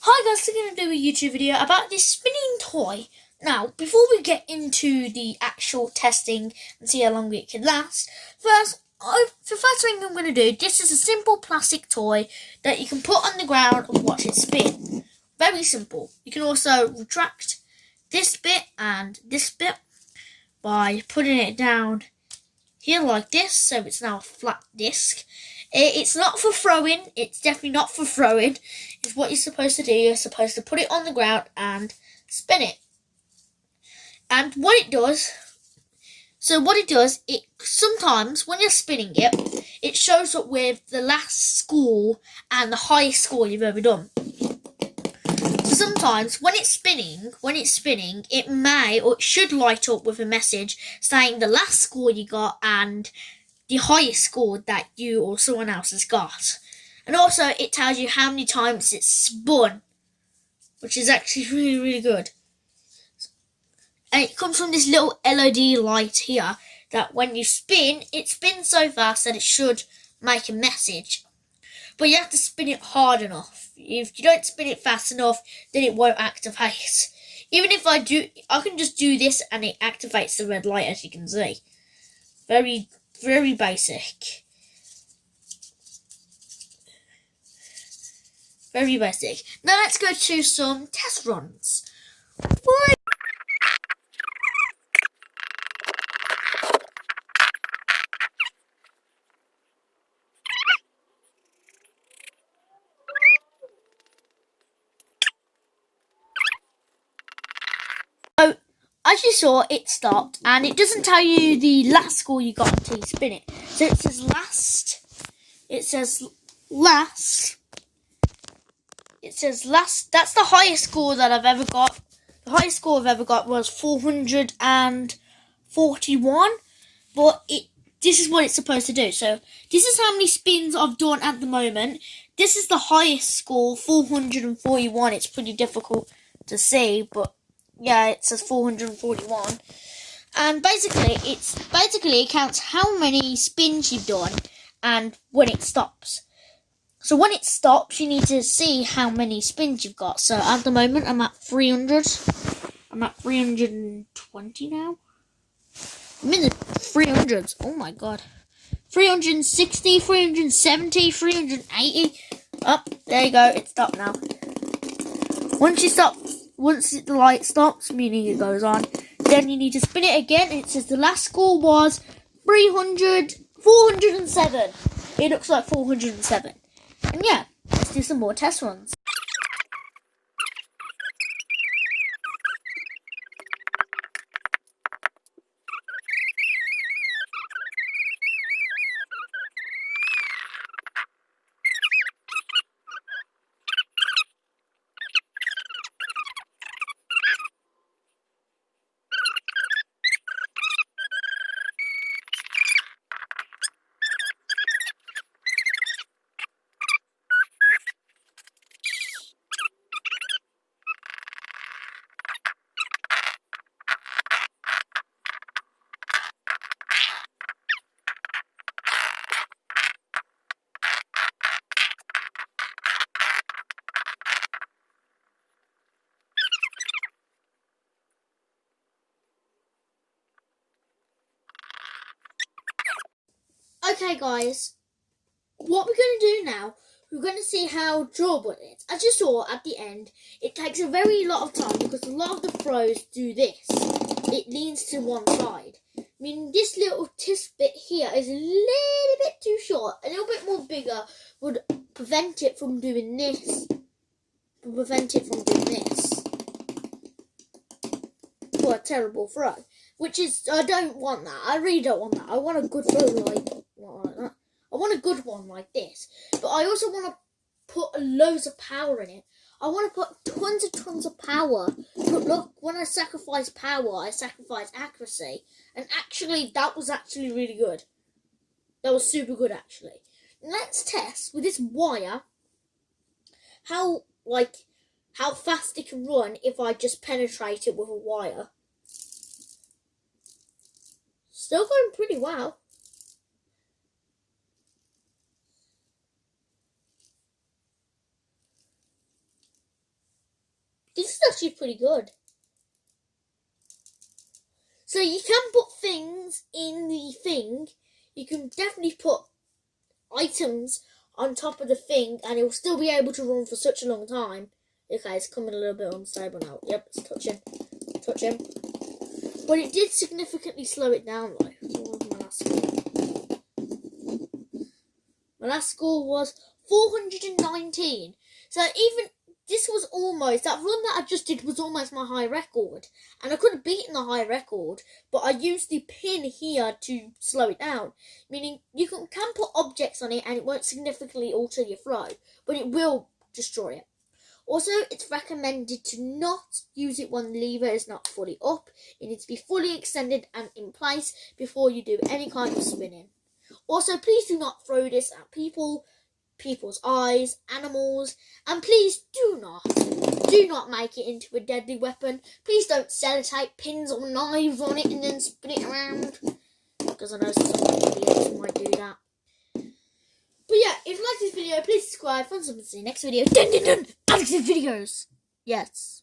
Hi guys, we're going to do a YouTube video about this spinning toy. Now, before we get into the actual testing and see how long it can last, the first thing I'm going to do, this is a simple plastic toy that you can put on the ground and watch it spin. Very simple. You can also retract this bit and this bit by putting it down here like this, so it's now a flat disc. It's not for throwing. It's definitely not for throwing. It's what you're supposed to do. You're supposed to put it on the ground and spin it. And what it does, it sometimes when you're spinning it, it shows up with the last score and the highest score you've ever done. So sometimes when it's spinning, it may or it should light up with a message saying the last score you got and the highest score that you or someone else has got. And also it tells you how many times it's spun, which is actually really, really good. And it comes from this little LED light here that when you spin, it spins so fast that it should make a message. But you have to spin it hard enough. If you don't spin it fast enough, then it won't activate. Even if I can just do this and it activates the red light, as you can see. Very, very basic. Very basic. Now let's go to some test runs. Why? So, as you saw, it stopped, and it doesn't tell you the last score you got until you spin it. So it says last. It says last. It says last. That's the highest score that I've ever got. The highest score I've ever got was 441. But this is what it's supposed to do. So this is how many spins I've done at the moment. This is the highest score, 441. It's pretty difficult to see, but yeah, it says 441. And basically it counts how many spins you've done and when it stops. So when it stops, you need to see how many spins you've got. So at the moment, I'm at 300. I'm at 320 now. I'm in the 300s. Oh my god. 360, 370, 380. Oh, there you go. It stopped now. Once the light stops, meaning it goes on, then you need to spin it again. It says the last score was 407. It looks like 407. And yeah, let's do some more test runs. Okay guys, what we're going to do now, we're going to see how durable it is. As you saw at the end, it takes a very lot of time because a lot of the pros do this. It leans to one side. Meaning this little tisp bit here is a little bit too short. A little bit more bigger would prevent it from doing this. For a terrible throw. Which is, I don't want that. I really don't want that. I want a good throw like that. I want a good one like this. But I also want to put loads of power in it. I want to put tons of power. But look, when I sacrifice power, I sacrifice accuracy. And actually, that was actually really good. That was super good, actually. Let's test with this wire how fast it can run if I just penetrate it with a wire. Still going pretty well. This is actually pretty good. So you can put things in the thing. You can definitely put items on top of the thing and it will still be able to run for such a long time. Okay, it's coming a little bit unstable now. Yep, it's touching. Touching. But it did significantly slow it down though. What was my last score? My last score was 419. So even this was almost, that run that I just did was almost my high record. And I could have beaten the high record, but I used the pin here to slow it down. Meaning you can put objects on it and it won't significantly alter your flow, but it will destroy it. Also, it's recommended to not use it when the lever is not fully up. It needs to be fully extended and in place before you do any kind of spinning. Also, please do not throw this at people's eyes, animals, and please do not make it into a deadly weapon. Please don't sellotape pins or knives on it and then spin it around, because I know some idiots might do that. But yeah, if you like this video, please subscribe. Fun something to see you next video. Dun dun dun! Alex's videos. Yes.